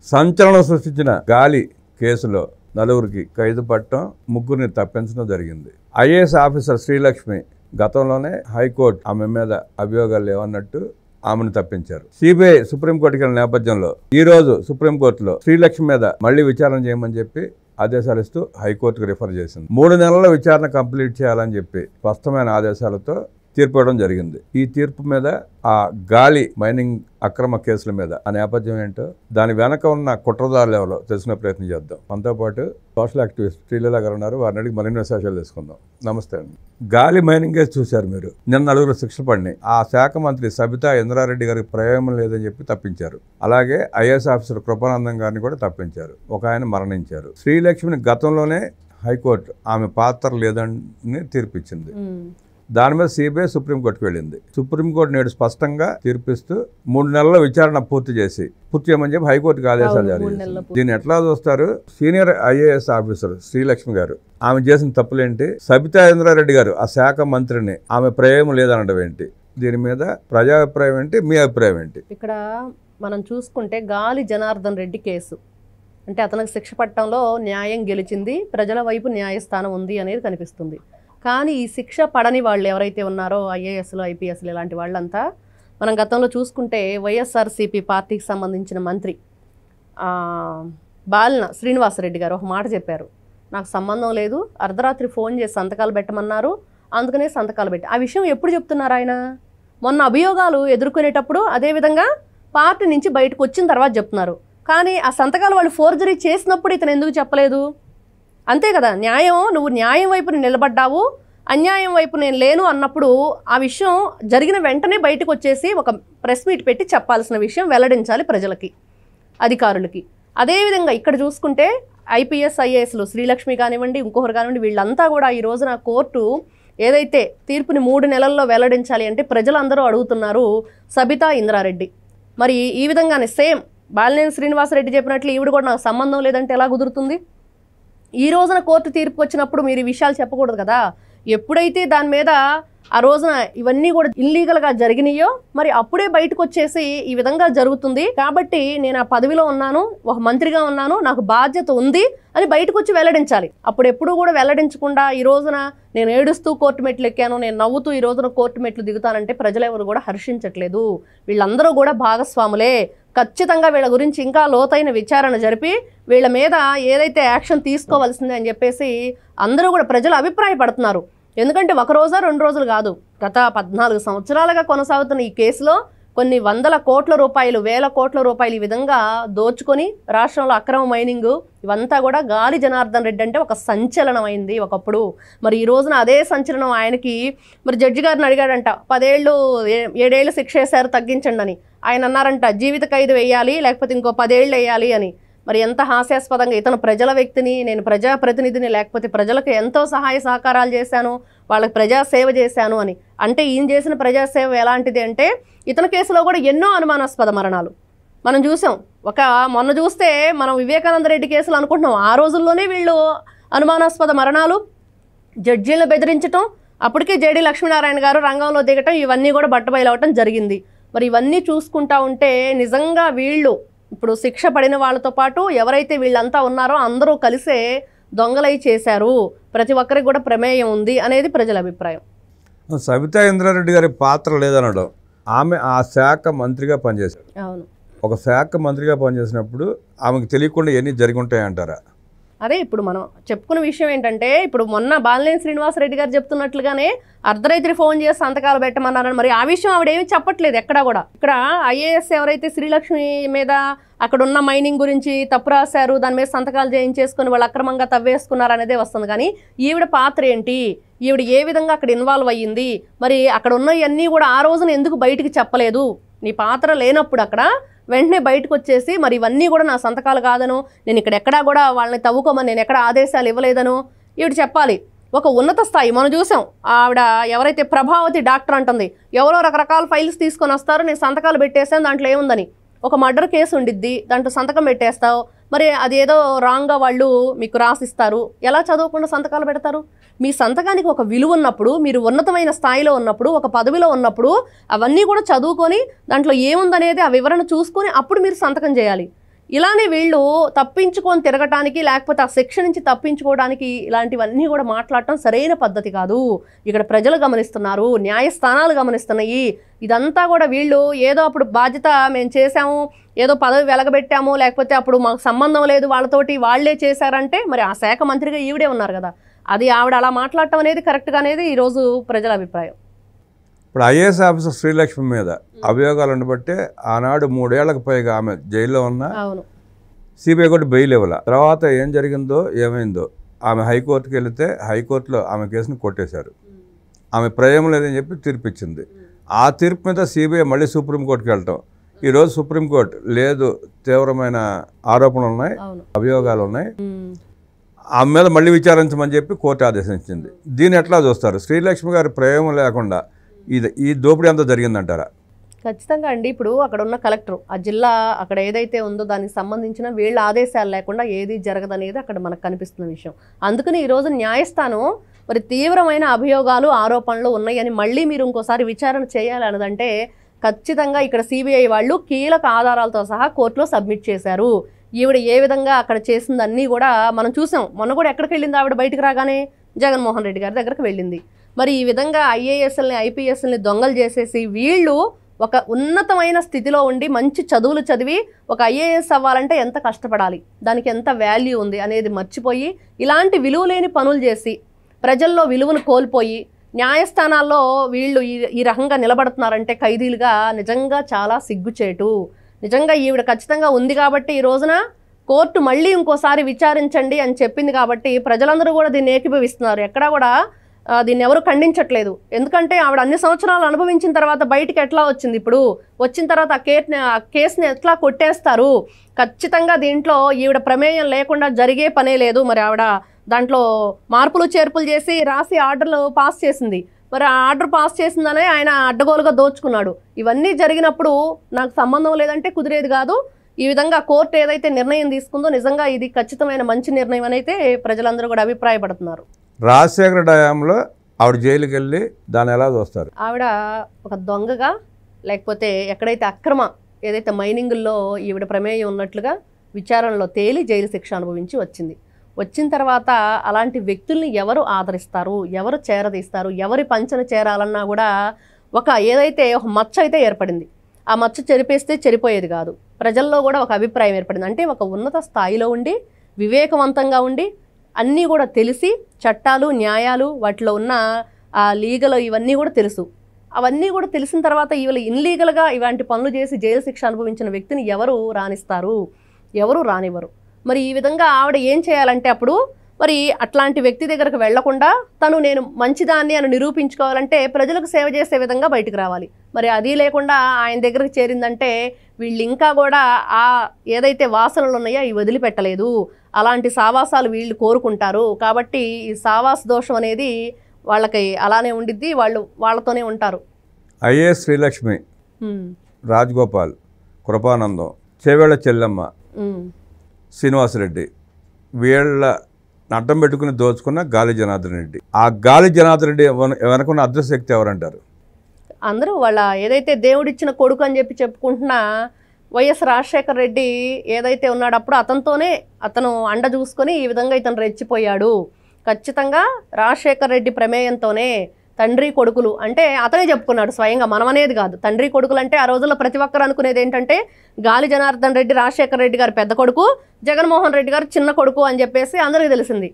సంచలనం సృష్టించిన గాలి కేసులో నలుగురికి ఖైదు పట్టడం, ముగ్గురిని తప్పించడం జరిగింది. ఐఏఎస్ ఆఫీసర్ శ్రీలక్ష్మి గతంలోనే హైకోర్టు ఆమె మీద అభియోగాలు లేవన్నట్టు ఆమెను తప్పించారు. సిబిఐ సుప్రీంకోర్టుకి వెళ్ళిన నేపథ్యంలో ఈ రోజు సుప్రీంకోర్టులో శ్రీలక్ష్మి మీద మళ్లీ విచారణ చేయమని చెప్పి ఆదేశాలు ఇస్తూ హైకోర్టుకు రిఫర్ చేసింది. 3 నెలల విచారణ కంప్లీట్ చేయాలని చెప్పి స్పష్టమైన ఆదేశాలతో తీర్పు ఇవ్వడం జరిగింది. ఈ తీర్పు మీద ఆ గాలి మైనింగ్ అక్రమ కేసుల మీద ఆ నేపథ్యం ఏంటో, దాని వెనక ఉన్న కుట్రదారులు ఎవరో తెలుసుకునే ప్రయత్నం చేద్దాం. మనతో పాటు సోషల్ యాక్టివిస్ట్ శ్రీలీల గారు ఉన్నారు. వారిని అడిగి మరిన్ని విశేషాలు తెలుసుకుందాం. నమస్తే అండి. గాలి మైనింగ్ కేసు చూశారు మీరు. నిన్న నలుగురు శిక్ష పడినాయి. ఆ శాఖ మంత్రి సబితా ఇంద్రారెడ్డి గారికి ప్రయోగం లేదని చెప్పి తప్పించారు. అలాగే ఐఏఎస్ ఆఫీసర్ కృపానందం గారిని కూడా తప్పించారు. ఒక ఆయన మరణించారు. శ్రీలక్ష్మిని గతంలోనే హైకోర్టు ఆమె పాత్ర లేదని తీర్పిచ్చింది. దాని మీద సిబిఐ సుప్రీంకోర్టుకు వెళ్ళింది. సుప్రీంకోర్టు నేడు స్పష్టంగా తీర్పిస్తూ 3 నెలల విచారణ పూర్తి చేయమని చెప్పి హైకోర్టుకు ఆదేశాలు జారీ చేసింది. దీన్ని ఎట్లా చూస్తారు? సీనియర్ ఐఏఎస్ ఆఫీసర్ శ్రీలక్ష్మి గారు ఆమె చేసిన తప్పులేంటి? సబితా ఇంద్రారెడ్డి గారు ఆ శాఖ మంత్రిని ఆమె ప్రయోగం లేదనడం ఏంటి? దీని మీద ప్రజాభిప్రాయం ఏంటి? మీ అభిప్రాయం ఏంటి? ఇక్కడ మనం చూసుకుంటే గాలి జనార్దన్ రెడ్డి కేసు అంటే అతనికి శిక్ష పట్టడంలో న్యాయం గెలిచింది, ప్రజల వైపు న్యాయస్థానం ఉంది అనేది కనిపిస్తుంది. కానీ ఈ శిక్ష పడని వాళ్ళు ఎవరైతే ఉన్నారో ఐఏఎస్లు, ఐపీఎస్లు ఇలాంటి వాళ్ళంతా మనం గతంలో చూసుకుంటే వైఎస్ఆర్సీపీ పార్టీకి సంబంధించిన మంత్రి బాలిన శ్రీనివాసరెడ్డి గారు ఒక మాట చెప్పారు. నాకు సంబంధం లేదు, అర్ధరాత్రి ఫోన్ చేసి సంతకాలు పెట్టమన్నారు, అందుకనే సంతకాలు పెట్టి. ఆ విషయం ఎప్పుడు చెప్తున్నారు ఆయన? మొన్న అభియోగాలు ఎదుర్కొనేటప్పుడు, అదేవిధంగా పార్టీ నుంచి బయటకు వచ్చిన తర్వాత చెప్తున్నారు. కానీ ఆ సంతకాలు వాళ్ళు ఫోర్జరీ చేసినప్పుడు ఇతను ఎందుకు చెప్పలేదు? అంతే కదా, న్యాయం, నువ్వు న్యాయం వైపు నిలబడ్డావు, అన్యాయం వైపు నేను లేను అన్నప్పుడు ఆ విషయం జరిగిన వెంటనే బయటకు వచ్చేసి ఒక ప్రెస్ మీట్ పెట్టి చెప్పాల్సిన విషయం వెల్లడించాలి ప్రజలకి, అధికారులకి. అదేవిధంగా ఇక్కడ చూసుకుంటే ఐపీఎస్, ఐఏఎస్లు శ్రీలక్ష్మి కానివ్వండి, ఇంకొకరు కానివ్వండి, వీళ్ళంతా కూడా ఈ రోజున కోర్టు ఏదైతే తీర్పుని 3 నెలల్లో వెల్లడించాలి అంటే ప్రజలందరూ అడుగుతున్నారు సబితా ఇంద్రారెడ్డి. మరి ఈ విధంగానే సేమ్ బాలినేని శ్రీనివాసరెడ్డి చెప్పినట్లు ఈవిడ కూడా నాకు సంబంధం లేదంటే ఎలా కుదురుతుంది? ఈ రోజున కోర్టు తీర్పు వచ్చినప్పుడు మీరు ఈ విషయాలు చెప్పకూడదు కదా. ఎప్పుడైతే దాని మీద ఆ రోజున ఇవన్నీ కూడా ఇల్లీగల్గా జరిగినాయో మరి అప్పుడే బయటకు వచ్చేసి ఈ విధంగా జరుగుతుంది. కాబట్టి నేను ఆ పదవిలో ఉన్నాను, ఒక మంత్రిగా ఉన్నాను, నాకు బాధ్యత ఉంది అని బయటకు వచ్చి వెల్లడించాలి. అప్పుడు ఎప్పుడూ కూడా వెల్లడించకుండా ఈ రోజున నేను ఏడుస్తూ కోర్టు మెట్లు ఎక్కాను, నేను నవ్వుతూ ఈ రోజున కోర్టు మెట్లు దిగుతానంటే ప్రజలెవరు కూడా హర్షించట్లేదు. వీళ్ళందరూ కూడా భాగస్వాములే. ఖచ్చితంగా వీళ్ళ గురించి ఇంకా లోతైన విచారణ జరిపి వీళ్ళ మీద ఏదైతే యాక్షన్ తీసుకోవాల్సిందే అని చెప్పేసి అందరూ కూడా ప్రజలు అభిప్రాయపడుతున్నారు. ఎందుకంటే 1 రోజా 2 రోజులు కాదు, గత 14 సంవత్సరాలుగా కొనసాగుతున్న ఈ కేసులో కొన్ని వందల కోట్ల రూపాయలు, వేల కోట్ల రూపాయలు ఈ విధంగా దోచుకొని రాష్ట్రంలో అక్రమ మైనింగ్ ఇవంతా కూడా గాలి జనార్దన్ రెడ్డి అంటే ఒక సంచలనం అయింది ఒకప్పుడు. మరి ఈ రోజున అదే సంచలనం ఆయనకి మరి జడ్జి గారిని అడిగాడంట, 10 ఏళ్ళు 7 ఏళ్ళు శిక్ష వేశారు తగ్గించండి అని. ఆయన అన్నారంట జీవిత ఖైదు వేయాలి, లేకపోతే ఇంకో 10 ఏళ్ళు వేయాలి అని. మరి ఎంత హాస్యాస్పదంగా, ఇతను ప్రజల వ్యక్తిని, నేను ప్రజాప్రతినిధిని, లేకపోతే ప్రజలకు ఎంతో సహాయ సహకారాలు చేశాను, వాళ్ళకి ప్రజాసేవ చేశాను అని. అంటే ఈయన చేసిన ప్రజాసేవ ఎలాంటిది అంటే ఇతని కేసులో కూడా ఎన్నో అనుమానాస్పద మరణాలు మనం చూసాం. మొన్న చూస్తే మనం వివేకానంద రెడ్డి కేసులు అనుకుంటున్నాం, ఆ రోజుల్లోనే వీళ్ళు అనుమానాస్పద మరణాలు, జడ్జీలను బెదిరించటం, అప్పటికే జేడీ లక్ష్మీనారాయణ గారు రంగంలో దిగటం, ఇవన్నీ కూడా బట్టబయలవటం జరిగింది. మరి ఇవన్నీ చూసుకుంటా ఉంటే నిజంగా వీళ్ళు ఇప్పుడు శిక్ష పడిన వాళ్ళతో పాటు ఎవరైతే వీళ్ళంతా ఉన్నారో అందరూ కలిసే దొంగలై చేశారు, ప్రతి ఒక్కరికి కూడా ప్రమేయం ఉంది అనేది ప్రజల అభిప్రాయం. సబితా ఇంద్రారెడ్డి గారి పాత్ర లేదనడం, ఆమె ఆ శాఖ మంత్రిగా పనిచేశారు. అవును, ఒక శాఖ మంత్రిగా పనిచేసినప్పుడు ఆమెకు తెలియకుండా ఎన్ని జరిగి ఉంటాయంటారా? అదే ఇప్పుడు మనం చెప్పుకున్న విషయం ఏంటంటే, ఇప్పుడు మొన్న బాలినేని శ్రీనివాసరెడ్డి గారు చెప్తున్నట్లుగానే అర్ధరాత్రి ఫోన్ చేసి సంతకాలు పెట్టమన్నారని, మరి ఆ విషయం ఆవిడేమీ చెప్పట్లేదు ఎక్కడా కూడా. ఇక్కడ ఐఏఎస్ ఎవరైతే శ్రీలక్ష్మి మీద అక్కడ ఉన్న మైనింగ్ గురించి తప్పు రాశారు, దాని మీద సంతకాలు చేయించేసుకుని వాళ్ళు అక్రమంగా తవ్వేసుకున్నారు అనేదే వస్తుంది. కానీ ఈవిడ పాత్ర ఏంటి, ఈవిడ ఏ విధంగా అక్కడ ఇన్వాల్వ్ అయ్యింది, మరి అక్కడ ఉన్నవన్నీ కూడా ఆ రోజున ఎందుకు బయటికి చెప్పలేదు? నీ పాత్ర లేనప్పుడు అక్కడ వెంటనే బయటకు వచ్చేసి మరి ఇవన్నీ కూడా నా సంతకాలు కాదను, నేను ఇక్కడ ఎక్కడా కూడా వాళ్ళని తవ్వుకోమని నేను ఎక్కడ ఆదేశాలు ఇవ్వలేదను ఈవిడ చెప్పాలి. ఒక ఉన్నత స్థాయి మనం చూసాం. ఆవిడ ఎవరైతే ప్రభావతి డాక్టర్ అంటుంది, ఎవరో రకరకాల ఫైల్స్ తీసుకొని వస్తారు, నేను సంతకాలు పెట్టేసాను, దాంట్లో ఏముందని. ఒక మర్డర్ కేసు ఉండిద్ది, దాంట్లో సంతకం పెట్టేస్తావు, మరి అదేదో రాంగ్గా వాళ్ళు మీకు రాసిస్తారు, ఎలా చదవకుండా సంతకాలు పెడతారు? మీ సంతకానికి ఒక విలువ ఉన్నప్పుడు, మీరు ఉన్నతమైన స్థాయిలో ఉన్నప్పుడు, ఒక పదవిలో ఉన్నప్పుడు అవన్నీ కూడా చదువుకొని దాంట్లో ఏముందనేది ఆ వివరణ చూసుకొని అప్పుడు మీరు సంతకం చేయాలి. ఇలానే వీళ్ళు తప్పించుకొని తిరగటానికి లేకపోతే ఆ శిక్ష నుంచి తప్పించుకోవడానికి ఇలాంటివన్నీ కూడా మాట్లాడటం సరైన పద్ధతి కాదు. ఇక్కడ ప్రజలు గమనిస్తున్నారు, న్యాయస్థానాలు గమనిస్తున్నాయి. ఇదంతా కూడా వీళ్ళు ఏదో అప్పుడు బాధ్యత మేము చేసాము, ఏదో పదవి వెలగబెట్టాము, లేకపోతే అప్పుడు మాకు సంబంధం లేదు వాళ్ళతోటి, వాళ్లే చేశారంటే మరి ఆ శాఖ మంత్రిగా ఈవిడే ఉన్నారు కదా, అది ఆవిడ అలా మాట్లాడటం అనేది కరెక్ట్గా అనేది ఈరోజు ప్రజల అభిప్రాయం. ఇప్పుడు ఐఏఎస్ ఆఫీసర్ శ్రీలక్ష్మి మీద అభియోగాలు ఉండబట్టే ఆనాడు 3 ఏళ్లకు పైగా ఆమె జైల్లో ఉన్న సిబిఐ కూడా బెయిల్ ఇవ్వాల. తర్వాత ఏం జరిగిందో ఏమైందో ఆమె హైకోర్టుకి వెళితే హైకోర్టులో ఆమె కేసును కొట్టేశారు. ఆమె ప్రమేయం లేదని చెప్పి తీర్పు ఇచ్చింది. ఆ తీర్పు మీద సిబిఐ మళ్ళీ సుప్రీంకోర్టుకి వెళ్ళటం. ఈరోజు సుప్రీంకోర్టు లేదు, తీవ్రమైన ఆరోపణలు ఉన్నాయి, అభియోగాలు ఉన్నాయి, ఆమె మీద మళ్ళీ విచారించమని చెప్పి కోర్టు ఆదేశించింది. దీన్ని ఎట్లా చూస్తారు? శ్రీలక్ష్మి గారి ప్రమేయం లేకుండా ఈ దోపిడీ అంతా జరిగిందంటారా? ఖచ్చితంగా అండి. ఇప్పుడు అక్కడ ఉన్న కలెక్టర్, ఆ జిల్లా అక్కడ ఏదైతే ఉందో దానికి సంబంధించిన వీళ్ళ ఆదేశాలు లేకుండా ఏది జరగదనేది అక్కడ మనకు కనిపిస్తున్న విషయం. అందుకని ఈరోజు న్యాయస్థానం మరి తీవ్రమైన అభియోగాలు ఆరోపణలు ఉన్నాయని మళ్ళీ మీరు ఇంకోసారి విచారణ చేయాలి అన్నదంటే ఖచ్చితంగా ఇక్కడ సిబిఐ వాళ్ళు కీలక ఆధారాలతో సహా కోర్టులో సబ్మిట్ చేశారు. ఈవిడ ఏ విధంగా అక్కడ చేసిందన్నీ కూడా మనం చూసాం. మొన్న కూడా ఎక్కడికి వెళ్ళింది ఆవిడ? బయటకు రాగానే జగన్మోహన్ రెడ్డి గారి దగ్గరకు వెళ్ళింది. మరి ఈ విధంగా ఐఏఎస్ఎల్ని ఐపీఎస్ఎల్ని దొంగలు చేసేసి వీళ్ళు ఒక ఉన్నతమైన స్థితిలో ఉండి మంచి చదువులు చదివి ఒక ఐఏఎస్ అవ్వాలంటే ఎంత కష్టపడాలి, దానికి ఎంత వాల్యూ ఉంది అనేది మర్చిపోయి ఇలాంటి విలువ లేని పనులు చేసి ప్రజల్లో విలువను కోల్పోయి న్యాయస్థానాల్లో వీళ్ళు ఈ రకంగా నిలబడుతున్నారంటే ఖైదీలుగా నిజంగా చాలా సిగ్గుచేటు. నిజంగా ఈవిడ ఖచ్చితంగా ఉంది కాబట్టి ఈ రోజున కోర్టు మళ్ళీ ఇంకోసారి విచారించండి అని చెప్పింది కాబట్టి ప్రజలందరూ కూడా దీన్ని ఏకీభవిస్తున్నారు. ఎక్కడా కూడా దీన్ని ఎవరు ఖండించట్లేదు. ఎందుకంటే ఆవిడ అన్ని సంవత్సరాలు అనుభవించిన తర్వాత బయటికి ఎట్లా వచ్చింది? ఇప్పుడు వచ్చిన తర్వాత ఆ కేసుని ఎట్లా కొట్టేస్తారు? ఖచ్చితంగా దీంట్లో ఈవిడ ప్రమేయం లేకుండా జరిగే పనే లేదు. మరి ఆవిడ దాంట్లో మార్పులు చేర్పులు చేసి రాసి ఆర్డర్లు పాస్ చేసింది. మరి ఆ ఆర్డర్ పాస్ చేసిందనే ఆయన అడ్డగోలుగా దోచుకున్నాడు. ఇవన్నీ జరిగినప్పుడు నాకు సంబంధం లేదంటే కుదిరేది కాదు. ఈ విధంగా కోర్టు ఏదైతే నిర్ణయం తీసుకుందో నిజంగా ఇది ఖచ్చితమైన మంచి నిర్ణయం అని అయితే ప్రజలందరూ కూడా అభిప్రాయపడుతున్నారు. రాజశేఖర డయాంలో ఆవిడ జైలుకి వెళ్ళి దాన్ని ఎలా చూస్తారు? ఆవిడ ఒక దొంగగా లేకపోతే ఎక్కడైతే అక్రమ ఏదైతే మైనింగుల్లో ఈవిడ ప్రమేయం ఉన్నట్లుగా విచారణలో తేలి జైలు శిక్ష అనుభవించి వచ్చింది. వచ్చిన తర్వాత అలాంటి వ్యక్తుల్ని ఎవరు ఆదరిస్తారు, ఎవరు చేరదీస్తారు, ఎవరి పంచన చేరాలన్నా కూడా ఒక ఏదైతే ఒక మచ్చ అయితే ఏర్పడింది. ఆ మచ్చ చెరిపేస్తే చెరిపోయేది కాదు. ప్రజల్లో కూడా ఒక అభిప్రాయం ఏర్పడింది. అంటే ఒక ఉన్నత స్థాయిలో ఉండి వివేకవంతంగా ఉండి అన్నీ కూడా తెలిసి చట్టాలు న్యాయాలు వాటిలో ఉన్న ఆ లీగల్ ఇవన్నీ కూడా తెలుసు. అవన్నీ కూడా తెలిసిన తర్వాత ఇవాళ ఇన్లీగల్గా ఇలాంటి పనులు చేసి జైలు శిక్ష అనుభవించిన వ్యక్తిని ఎవరు రాణిస్తారు? ఎవరు రానివ్వరు. మరి ఈ విధంగా ఆవిడ ఏం చేయాలంటే అప్పుడు మరి అట్లాంటి వ్యక్తి దగ్గరకు వెళ్లకుండా తను నేను మంచిదాన్ని అని నిరూపించుకోవాలంటే ప్రజలకు సేవ చేసే విధంగా బయటకు రావాలి. మరి అది లేకుండా ఆయన దగ్గరకు చేరిందంటే వీళ్ళు ఇంకా కూడా ఆ ఏదైతే వాసనలు ఉన్నాయో అవి వదిలిపెట్టలేదు. అలాంటి సావాసాలు వీళ్ళు కోరుకుంటారు. కాబట్టి ఈ సావాస దోషం అనేది వాళ్ళకి అలానే ఉండిద్ది, వాళ్ళు వాళ్ళతోనే ఉంటారు. ఐఏఎస్ శ్రీలక్ష్మి, రాజగోపాల్, కృపానందం, చేవేళ్ల చెల్లమ్మ, శ్రీనివాసరెడ్డి వీళ్ళ అడ్డం పెట్టుకుని దోచుకున్న గాలి జనార్దన్ రెడ్డి. ఆ గాలి జనార్దన్ రెడ్డి వెనకున్న అదృశక్తి ఎవరంటారు? అందరూ వాళ్ళ ఏదైతే దేవుడిచ్చిన కొడుకు అని చెప్పి చెప్పుకుంటున్న వైఎస్ రాజశేఖర రెడ్డి ఏదైతే ఉన్నాడో అప్పుడు అతను అండ చూసుకొని ఈ విధంగా ఇతను రెచ్చిపోయాడు. ఖచ్చితంగా రాజశేఖర రెడ్డి ప్రమేయంతోనే తండ్రి కొడుకులు అంటే అతనే చెప్పుకున్నాడు స్వయంగా, మనం అనేది కాదు. తండ్రి కొడుకులు అంటే ఆ రోజుల్లో ప్రతి ఒక్కరు అనుకునేది ఏంటంటే గాలి జనార్దన్ రెడ్డి రాజశేఖర రెడ్డి గారు పెద్ద కొడుకు, జగన్మోహన్ రెడ్డి గారు చిన్న కొడుకు అని చెప్పేసి అందరికీ తెలిసింది.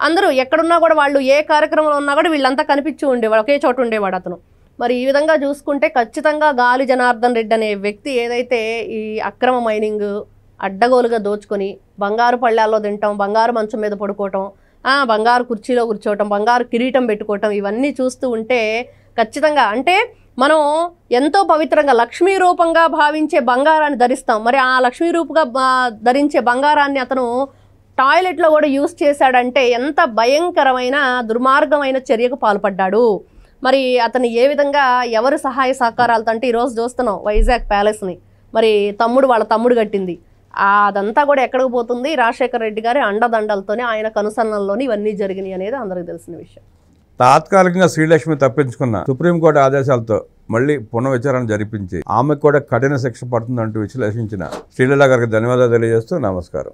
అందరూ ఎక్కడున్నా కూడా వాళ్ళు ఏ కార్యక్రమంలో ఉన్నా కూడా వీళ్ళంతా కనిపించి ఉండేవాడు, ఒకే చోట ఉండేవాడు అతను. మరి ఈ విధంగా చూసుకుంటే ఖచ్చితంగా గాలి జనార్దన్ రెడ్డి అనే వ్యక్తి ఏదైతే ఈ అక్రమ మైనింగ్ అడ్డగోలుగా దోచుకొని బంగారు పళ్ళాల్లో తింటాం, బంగారు మంచం మీద పడుకోవటం, బంగారు కుర్చీలో కూర్చోవటం, బంగారు కిరీటం పెట్టుకోవటం, ఇవన్నీ చూస్తూ ఉంటే ఖచ్చితంగా అంటే మనం ఎంతో పవిత్రంగా లక్ష్మీ రూపంగా భావించే బంగారాన్ని ధరిస్తాం. మరి ఆ లక్ష్మీ రూపంగా ధరించే బంగారాన్ని అతను టాయిలెట్లో కూడా యూజ్ చేశాడంటే ఎంత భయంకరమైన దుర్మార్గమైన చర్యకు పాల్పడ్డాడు. మరి అతను ఏ విధంగా ఎవరు సహాయ సహకారాలతో అంటే ఈరోజు చూస్తున్నాం వైజాగ్ ప్యాలెస్ని మరి వాళ్ళ తమ్ముడు కట్టింది. అదంతా కూడా ఎక్కడికి పోతుంది? రాజశేఖర రెడ్డి గారి అండదండలతోనే ఆయన కనుసన్నల్లోనే ఇవన్నీ జరిగినాయి అనేది అందరికీ తెలిసిన విషయం. తాత్కాలికంగా శ్రీలక్ష్మి తప్పించుకున్న సుప్రీంకోర్టు ఆదేశాలతో మళ్ళీ పునఃవిచారణ జరిపించి ఆమెకు కూడా కఠిన శిక్ష పడుతుందంటూ విశ్లేషించిన శ్రీలీల గారికి ధన్యవాదాలు తెలియజేస్తూ నమస్కారం.